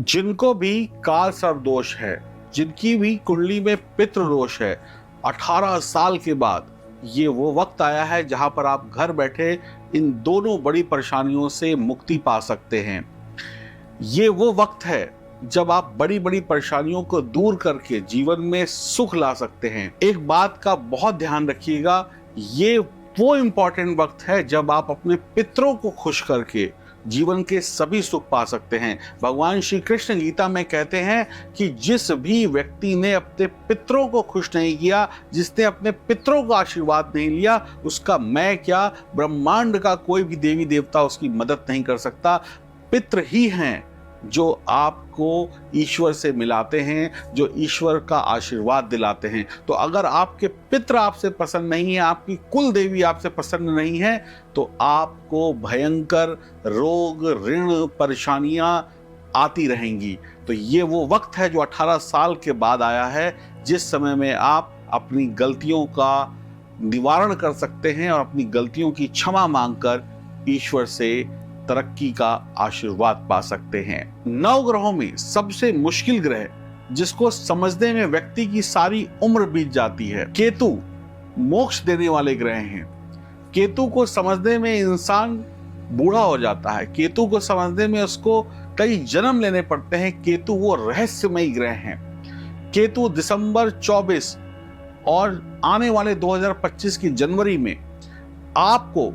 जिनको भी काल सर्प दोष है, जिनकी भी कुंडली में पितृ दोष है, 18 साल के बाद ये वो वक्त आया है जहां पर आप घर बैठे इन दोनों बड़ी परेशानियों से मुक्ति पा सकते हैं। ये वो वक्त है जब आप बड़ी बड़ी परेशानियों को दूर करके जीवन में सुख ला सकते हैं। एक बात का बहुत ध्यान रखिएगा, ये वो इम्पोर्टेंट वक्त है जब आप अपने पितरों को खुश करके जीवन के सभी सुख पा सकते हैं। भगवान श्री कृष्ण गीता में कहते हैं कि जिस भी व्यक्ति ने अपने पितरों को खुश नहीं किया, जिसने अपने पितरों का आशीर्वाद नहीं लिया, उसका मैं क्या, ब्रह्मांड का कोई भी देवी देवता उसकी मदद नहीं कर सकता। पितृ ही हैं जो आपको ईश्वर से मिलाते हैं, जो ईश्वर का आशीर्वाद दिलाते हैं। तो अगर आपके पितृ आपसे पसंद नहीं है, आपकी कुल देवी आपसे पसंद नहीं है, तो आपको भयंकर रोग, ऋण, परेशानियां आती रहेंगी। तो ये वो वक्त है जो 18 साल के बाद आया है, जिस समय में आप अपनी गलतियों का निवारण कर सकते हैं और अपनी गलतियों की क्षमा मांगकर ईश्वर से तरक्की का आशीर्वाद पा सकते हैं। 9 ग्रहों में सबसे मुश्किल ग्रह, जिसको समझने में व्यक्ति की सारी उम्र बीत जाती है, केतु मोक्ष देने वाले ग्रह हैं। केतु को समझने में इंसान बूढ़ा हो जाता है, केतु को समझने में उसको कई जन्म लेने पड़ते हैं। केतु वो रहस्यमयी ग्रह हैं। केतु दिसंबर 24 और आने वाले 2025 की जनवरी में आपको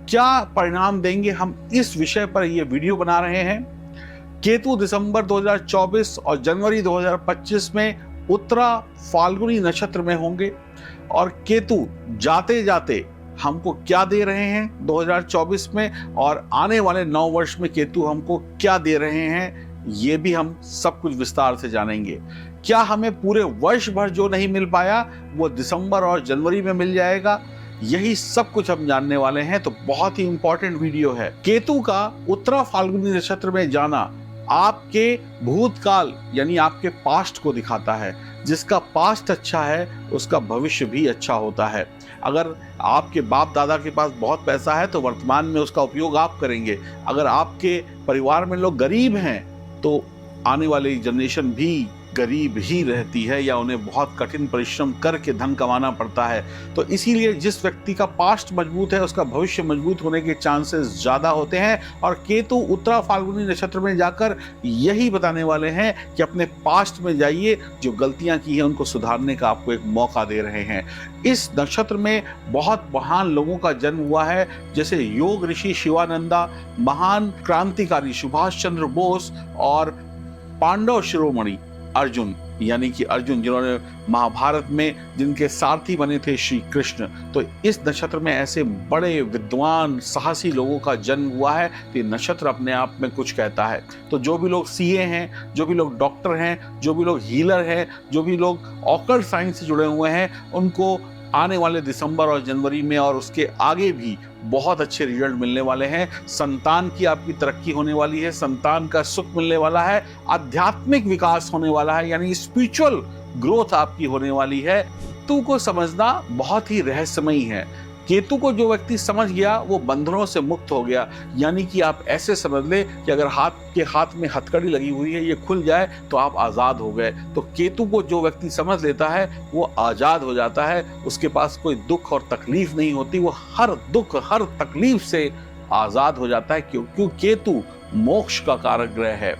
क्या परिणाम देंगे, हम इस विषय पर यह वीडियो बना रहे हैं। केतु दिसंबर 2024 और जनवरी 2025 में उत्तरा फाल्गुनी नक्षत्र में होंगे और केतु जाते जाते हमको क्या दे रहे हैं 2024 में, और आने वाले 9 वर्ष में केतु हमको क्या दे रहे हैं, ये भी हम सब कुछ विस्तार से जानेंगे। क्या हमें पूरे वर्ष भर जो नहीं मिल पाया वो दिसंबर और जनवरी में मिल जाएगा, यही सब कुछ हम जानने वाले हैं। तो बहुत ही इंपॉर्टेंट वीडियो है। केतु का उत्तरा फाल्गुनी नक्षत्र में जाना आपके भूतकाल यानी आपके पास्ट को दिखाता है। जिसका पास्ट अच्छा है उसका भविष्य भी अच्छा होता है। अगर आपके बाप दादा के पास बहुत पैसा है तो वर्तमान में उसका उपयोग आप करेंगे। अगर आपके परिवार में लोग गरीब हैं तो आने वाली जनरेशन भी गरीब ही रहती है या उन्हें बहुत कठिन परिश्रम करके धन कमाना पड़ता है। तो इसीलिए जिस व्यक्ति का पास्ट मजबूत है उसका भविष्य मजबूत होने के चांसेस ज़्यादा होते हैं। और केतु उत्तरा फाल्गुनी नक्षत्र में जाकर यही बताने वाले हैं कि अपने पास्ट में जाइए, जो गलतियां की हैं उनको सुधारने का आपको एक मौका दे रहे हैं। इस नक्षत्र में बहुत महान लोगों का जन्म हुआ है, जैसे योग ऋषि शिवानंदा, महान क्रांतिकारी सुभाष चंद्र बोस और पांडव शिरोमणि अर्जुन, यानी कि अर्जुन जिन्होंने महाभारत में जिनके सारथी बने थे श्री कृष्ण। तो इस नक्षत्र में ऐसे बड़े विद्वान साहसी लोगों का जन्म हुआ है। तो ये नक्षत्र अपने आप में कुछ कहता है। तो जो भी लोग सीए हैं, जो भी लोग डॉक्टर हैं, जो भी लोग हीलर हैं, जो भी लोग ऑकल्ट साइंस से जुड़े हुए हैं, उनको आने वाले दिसंबर और जनवरी में और उसके आगे भी बहुत अच्छे रिजल्ट मिलने वाले हैं। संतान की आपकी तरक्की होने वाली है, संतान का सुख मिलने वाला है, आध्यात्मिक विकास होने वाला है, यानी स्पिरिचुअल ग्रोथ आपकी होने वाली है। केतु को समझना बहुत ही रहस्यमयी है। केतु को जो व्यक्ति समझ गया वो बंधनों से मुक्त हो गया। यानी कि आप ऐसे समझ ले कि अगर हाथ में हथकड़ी लगी हुई है, ये खुल जाए तो आप आज़ाद हो गए। तो केतु को जो व्यक्ति समझ लेता है वो आज़ाद हो जाता है। उसके पास कोई दुख और तकलीफ नहीं होती, वो हर दुख हर तकलीफ से आज़ाद हो जाता है, क्योंकि केतु मोक्ष का कारक ग्रह है।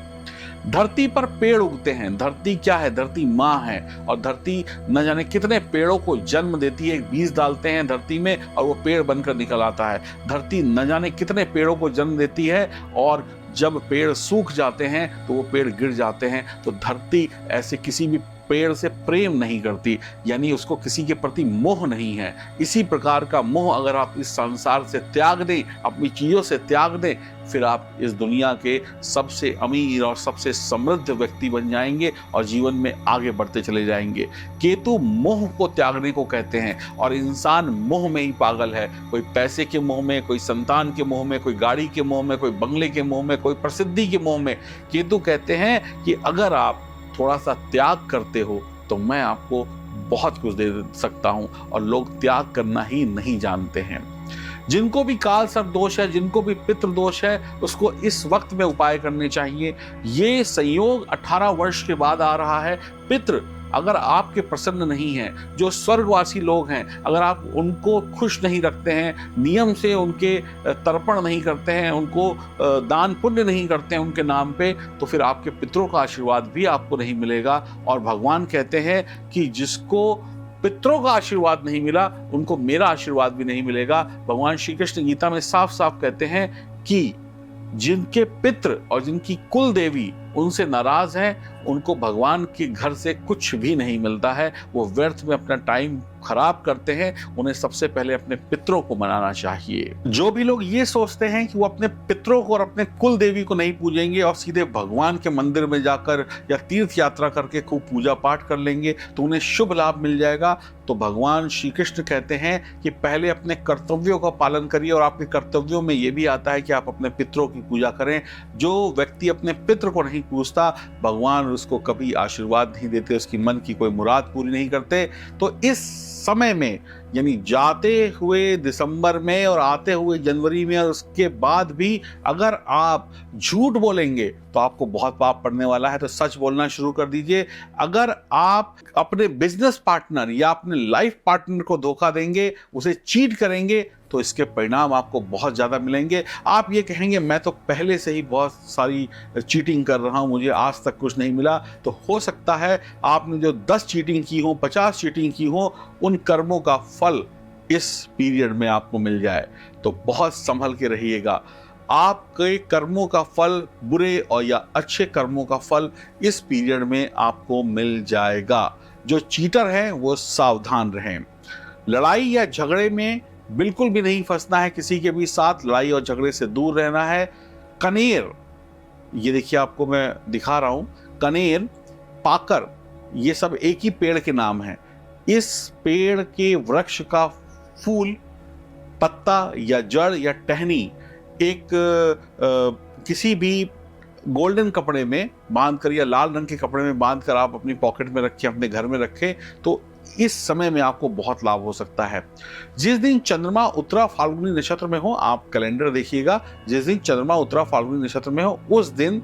धरती पर पेड़ उगते हैं। धरती क्या है? धरती माँ है और धरती न जाने कितने पेड़ों को जन्म देती है। एक बीज डालते हैं धरती में और वो पेड़ बनकर निकल आता है। धरती न जाने कितने पेड़ों को जन्म देती है और जब पेड़ सूख जाते हैं तो वो पेड़ गिर जाते हैं। तो धरती ऐसे किसी भी पेड़ से प्रेम नहीं करती, यानी उसको किसी के प्रति मोह नहीं है। इसी प्रकार का मोह अगर आप इस संसार से त्याग दें, अपनी चीज़ों से त्याग दें, फिर आप इस दुनिया के सबसे अमीर और सबसे समृद्ध व्यक्ति बन जाएंगे और जीवन में आगे बढ़ते चले जाएंगे। केतु मोह को त्यागने को कहते हैं और इंसान मोह में ही पागल है। कोई पैसे के मोह में, कोई संतान के मोह में, कोई गाड़ी के मोह में, कोई बंगले के मोह में, कोई प्रसिद्धि के मोह में। केतु कहते हैं कि अगर आप थोड़ा सा त्याग करते हो तो मैं आपको बहुत कुछ दे सकता हूं, और लोग त्याग करना ही नहीं जानते हैं। जिनको भी काल सर्प दोष है, जिनको भी पितृ दोष है, उसको इस वक्त में उपाय करने चाहिए। ये संयोग 18 वर्ष के बाद आ रहा है। पितृ अगर आपके प्रसन्न नहीं हैं, जो स्वर्गवासी लोग हैं, अगर आप उनको खुश नहीं रखते हैं, नियम से उनके तर्पण नहीं करते हैं, उनको दान पुण्य नहीं करते हैं उनके नाम पे, तो फिर आपके पितरों का आशीर्वाद भी आपको नहीं मिलेगा। और भगवान कहते हैं कि जिसको पितरों का आशीर्वाद नहीं मिला, उनको मेरा आशीर्वाद भी नहीं मिलेगा। भगवान श्री कृष्ण गीता में साफ साफ कहते हैं कि जिनके पितृ और जिनकी कुल देवी उनसे नाराज हैं, उनको भगवान के घर से कुछ भी नहीं मिलता है। वो व्यर्थ में अपना टाइम खराब करते हैं। उन्हें सबसे पहले अपने पितरों को मनाना चाहिए। जो भी लोग ये सोचते हैं कि वो अपने पितरों को और अपने कुल देवी को नहीं पूजेंगे और सीधे भगवान के मंदिर में जाकर या तीर्थ यात्रा करके खूब पूजा पाठ कर लेंगे तो उन्हें शुभ लाभ मिल जाएगा, तो भगवान श्री कृष्ण कहते हैं कि पहले अपने कर्तव्यों का पालन करिए। और आपके कर्तव्यों में ये भी आता है कि आप अपने पितरों की पूजा करें। जो व्यक्ति अपने पितृ को नहीं पूजता, भगवान उसको कभी आशीर्वाद नहीं देते, उसकी मन की कोई मुराद पूरी नहीं करते। तो इस समय में, यानी जाते हुए दिसंबर में और आते हुए जनवरी में और उसके बाद भी अगर आप झूठ बोलेंगे तो आपको बहुत पाप पड़ने वाला है। तो सच बोलना शुरू कर दीजिए। अगर आप अपने बिजनेस पार्टनर या अपने लाइफ पार्टनर को धोखा देंगे, उसे चीट करेंगे, तो इसके परिणाम आपको बहुत ज़्यादा मिलेंगे। आप ये कहेंगे मैं तो पहले से ही बहुत सारी चीटिंग कर रहा हूँ, मुझे आज तक कुछ नहीं मिला। तो हो सकता है आपने जो 10 चीटिंग की हो, 50 चीटिंग की हो, उन कर्मों का फल इस पीरियड में आपको मिल जाए। तो बहुत संभल के रहिएगा। आपके कर्मों का फल, बुरे और या अच्छे कर्मों का फल इस पीरियड में आपको मिल जाएगा। जो चीटर हैं वो सावधान रहें। लड़ाई या झगड़े में बिल्कुल भी नहीं फंसना है, किसी के भी साथ लड़ाई और झगड़े से दूर रहना है। कनेर, ये देखिए आपको मैं दिखा रहा हूं, कनेर, पाकर, ये सब एक ही पेड़ के नाम हैं। इस पेड़ के वृक्ष का फूल, पत्ता या जड़ या टहनी एक किसी भी गोल्डन कपड़े में बांधकर या लाल रंग के कपड़े में बांधकर आप अपनी पॉकेट में रखें, अपने घर में रखें, तो इस समय में आपको बहुत लाभ हो सकता है। जिस दिन चंद्रमा उत्तरा फाल्गुनी नक्षत्र में हो, आप कैलेंडर देखिएगा, जिस दिन चंद्रमा उत्तरा फाल्गुनी नक्षत्र में हो उस दिन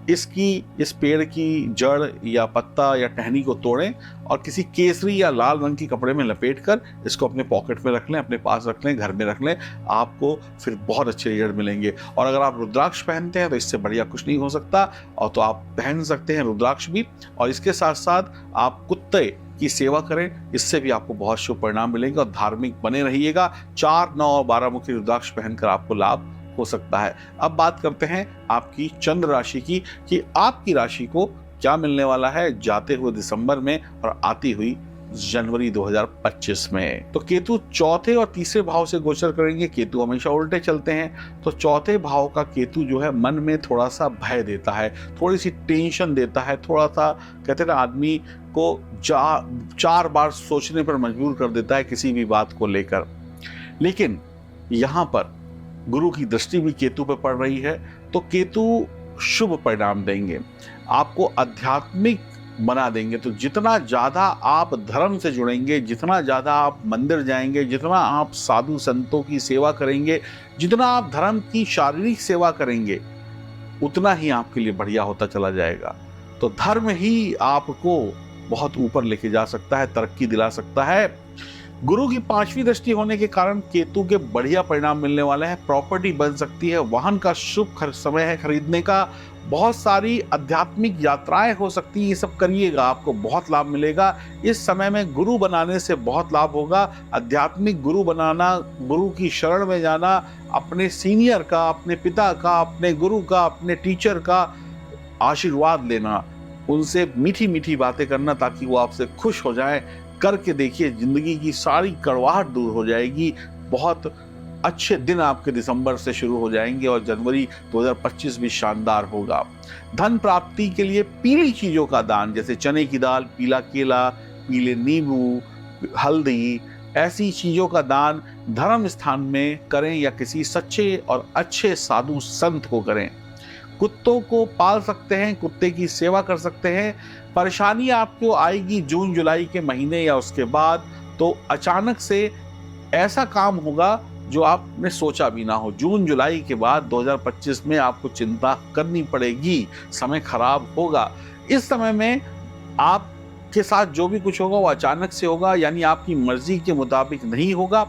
इस पेड़ की जड़ या पत्ता या टहनी को तोड़ें और किसी केसरी या लाल रंग की कपड़े में लपेटकर इसको अपने पॉकेट में रख लें, अपने पास रख लें, घर में रख लें। आपको फिर बहुत अच्छे रिजल्ट मिलेंगे। और अगर आप रुद्राक्ष पहनते हैं तो इससे बढ़िया कुछ नहीं हो सकता, और तो आप पहन सकते हैं रुद्राक्ष भी। और इसके साथ साथ आप कुत्ते की सेवा करें, इससे भी आपको बहुत शुभ परिणाम मिलेंगे। और धार्मिक बने रहिएगा। 4, 9 और 12 मुखी रुद्राक्ष पहनकर आपको लाभ हो सकता है। अब बात करते हैं आपकी चंद्र राशि की, कि आपकी राशि को क्या मिलने वाला है जाते हुए दिसंबर में और आती हुई जनवरी 2025 में। तो केतु चौथे और तीसरे भाव से गोचर करेंगे। केतु हमेशा उल्टे चलते हैं, तो चौथे भाव का केतु जो है मन में थोड़ा सा भय देता है, थोड़ी सी टेंशन देता है, थोड़ा सा कहते हैं ना आदमी को 4 बार सोचने पर मजबूर कर देता है किसी भी बात को लेकर। लेकिन यहाँ पर गुरु की दृष्टि भी केतु पर पड़ रही है, तो केतु शुभ परिणाम देंगे, आपको आध्यात्मिक बना देंगे। तो जितना ज़्यादा आप धर्म से जुड़ेंगे, जितना ज़्यादा आप मंदिर जाएंगे, जितना आप साधु संतों की सेवा करेंगे, जितना आप धर्म की शारीरिक सेवा करेंगे, उतना ही आपके लिए बढ़िया होता चला जाएगा। तो धर्म ही आपको बहुत ऊपर लेके जा सकता है, तरक्की दिला सकता है। गुरु की 5वीं दृष्टि होने के कारण केतु के बढ़िया परिणाम मिलने वाले हैं। प्रॉपर्टी बन सकती है, वाहन का शुभ समय है खरीदने का, बहुत सारी आध्यात्मिक यात्राएं हो सकती हैं। ये सब करिएगा, आपको बहुत लाभ मिलेगा। इस समय में गुरु बनाने से बहुत लाभ होगा। आध्यात्मिक गुरु बनाना, गुरु की शरण में जाना, अपने सीनियर का, अपने पिता का, अपने गुरु का, अपने टीचर का आशीर्वाद लेना, उनसे मीठी मीठी बातें करना ताकि वो आपसे खुश हो जाएं। करके देखिए, जिंदगी की सारी कड़वाहट दूर हो जाएगी। बहुत अच्छे दिन आपके दिसंबर से शुरू हो जाएंगे और जनवरी 2025 भी शानदार होगा। धन प्राप्ति के लिए पीली चीजों का दान, जैसे चने की दाल, पीला केला, पीले नींबू, हल्दी, ऐसी चीजों का दान धर्म स्थान में करें या किसी सच्चे और अच्छे साधु संत को करें। कुत्तों को पाल सकते हैं, कुत्ते की सेवा कर सकते हैं। परेशानी आपको आएगी जून जुलाई के महीने या उसके बाद, तो अचानक से ऐसा काम होगा जो आपने सोचा भी ना हो। जून जुलाई के बाद 2025 में आपको चिंता करनी पड़ेगी, समय खराब होगा। इस समय में आपके साथ जो भी कुछ होगा वो अचानक से होगा, यानी आपकी मर्जी के मुताबिक नहीं होगा।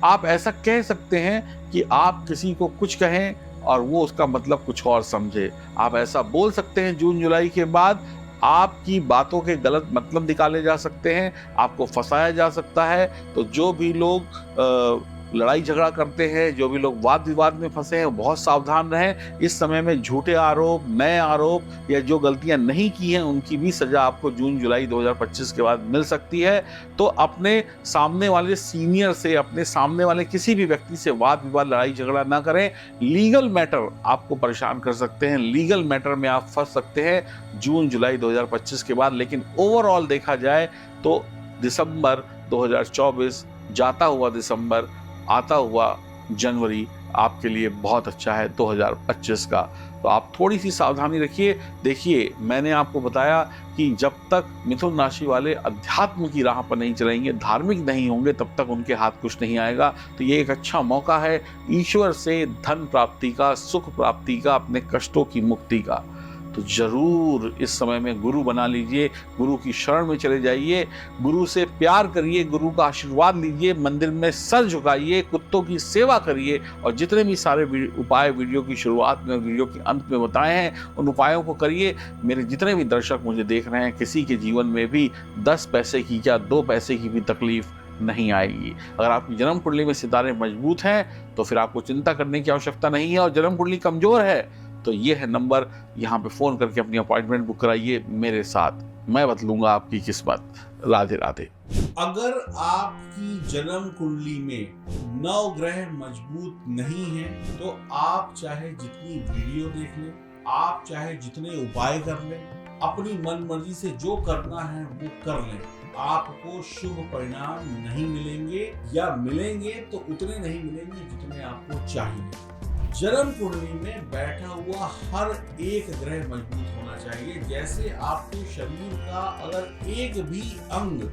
आप ऐसा कह सकते हैं कि आप किसी को कुछ कहें और वो उसका मतलब कुछ और समझे। आप ऐसा बोल सकते हैं जून जुलाई के बाद, आपकी बातों के गलत मतलब निकाले जा सकते हैं, आपको फंसाया जा सकता है। तो जो भी लोग लड़ाई झगड़ा करते हैं, जो भी लोग वाद विवाद में फंसे हैं, बहुत सावधान रहें। इस समय में झूठे आरोप, नए आरोप या जो गलतियां नहीं की हैं उनकी भी सजा आपको जून जुलाई 2025 के बाद मिल सकती है। तो अपने सामने वाले सीनियर से, अपने सामने वाले किसी भी व्यक्ति से वाद विवाद, लड़ाई झगड़ा ना करें। लीगल मैटर आपको परेशान कर सकते हैं, लीगल मैटर में आप फंस सकते हैं जून जुलाई 2025 के बाद। लेकिन ओवरऑल देखा जाए तो दिसंबर 2024, जाता हुआ दिसंबर, आता हुआ जनवरी आपके लिए बहुत अच्छा है 2025 का। तो आप थोड़ी सी सावधानी रखिए। देखिए, मैंने आपको बताया कि जब तक मिथुन राशि वाले अध्यात्म की राह पर नहीं चलेंगे, धार्मिक नहीं होंगे, तब तक उनके हाथ कुछ नहीं आएगा। तो ये एक अच्छा मौका है ईश्वर से धन प्राप्ति का, सुख प्राप्ति का, अपने कष्टों की मुक्ति का। तो जरूर इस समय में गुरु बना लीजिए, गुरु की शरण में चले जाइए, गुरु से प्यार करिए, गुरु का आशीर्वाद लीजिए, मंदिर में सर झुकाइए, कुत्तों की सेवा करिए। और जितने भी सारे उपाय वीडियो की शुरुआत में, वीडियो के अंत में बताए हैं, उन उपायों को करिए। मेरे जितने भी दर्शक मुझे देख रहे हैं, किसी के जीवन में भी 10 पैसे की क्या 2 पैसे की भी तकलीफ नहीं आएगी। अगर आपकी जन्म कुंडली में सितारे मजबूत हैं तो फिर आपको चिंता करने की आवश्यकता नहीं है। और जन्म कुंडली कमजोर है तो ये है नंबर, यहाँ पे फोन करके अपनी अपॉइंटमेंट बुक कराइए मेरे साथ, मैं बदलूंगा आपकी किस्मत। राधे राधे। अगर आपकी जन्म कुंडली में 9 ग्रह मजबूत नहीं है तो आप चाहे जितनी वीडियो देख लें, आप चाहे जितने उपाय कर लें, अपनी मन मर्जी से जो करना है वो कर लें, आपको शुभ परिणाम नहीं मिलेंगे, या मिलेंगे तो उतने नहीं मिलेंगे जितने आपको चाहिए। जन्म कुंडली में बैठा हुआ हर एक ग्रह मजबूत होना चाहिए। जैसे आपके शरीर का अगर एक भी अंग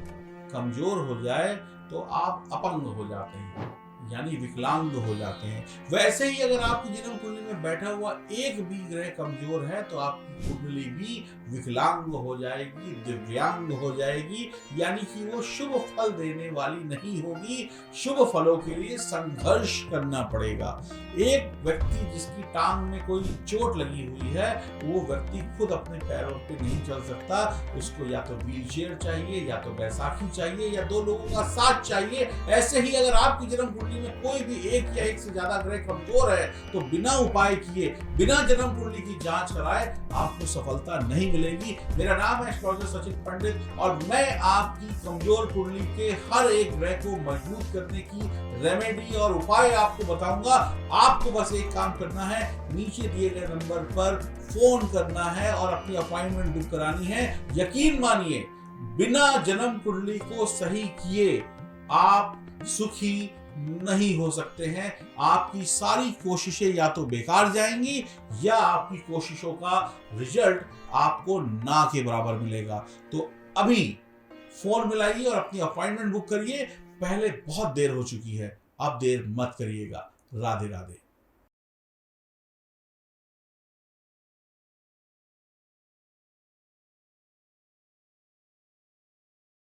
कमजोर हो जाए तो आप अपंग हो जाते हैं, यानी विकलांग हो जाते हैं। वैसे ही अगर आपकी जन्म कुंडली में बैठा हुआ एक भी ग्रह कमजोर है तो आपकी कुंडली भी विकलांग हो जाएगी, दिव्यांग हो जाएगी, यानी कि वो शुभ फल देने वाली नहीं होगी। शुभ फलों के लिए संघर्ष करना पड़ेगा। एक व्यक्ति जिसकी टांग में कोई चोट लगी हुई है, वो व्यक्ति खुद अपने पैरों पे नहीं चल सकता, उसको या तो व्हील चेयर चाहिए, या तो बैसाखी चाहिए, या 2 लोगों का साथ चाहिए। ऐसे ही अगर आपकी जन्म कुंडली में कोई भी एक या एक से ज्यादा ग्रह कमजोर है तो बिना उपाय किए, बिना जन्म कुंडली की जांच कराए आपको सफलता नहीं मिलेगी। मेरा नाम है एस्ट्रोलॉजर सचिन पंडित और मैं आपकी कमजोर कुंडली के हर एक ग्रह को मजबूत करने की रेमेडी और उपाय आपको बताऊंगा। आपको बस एक काम करना है, नीचे दिए गए नंबर पर फोन करना है और अपनी अपॉइंटमेंट बुक करानी है। यकीन मानिए, बिना जन्म कुंडली को सही किए आप सुखी नहीं हो सकते हैं। आपकी सारी कोशिशें या तो बेकार जाएंगी या आपकी कोशिशों का रिजल्ट आपको ना के बराबर मिलेगा। तो अभी फोन मिलाइए और अपनी अपॉइंटमेंट बुक करिए। पहले बहुत देर हो चुकी है, अब देर मत करिएगा। राधे राधे।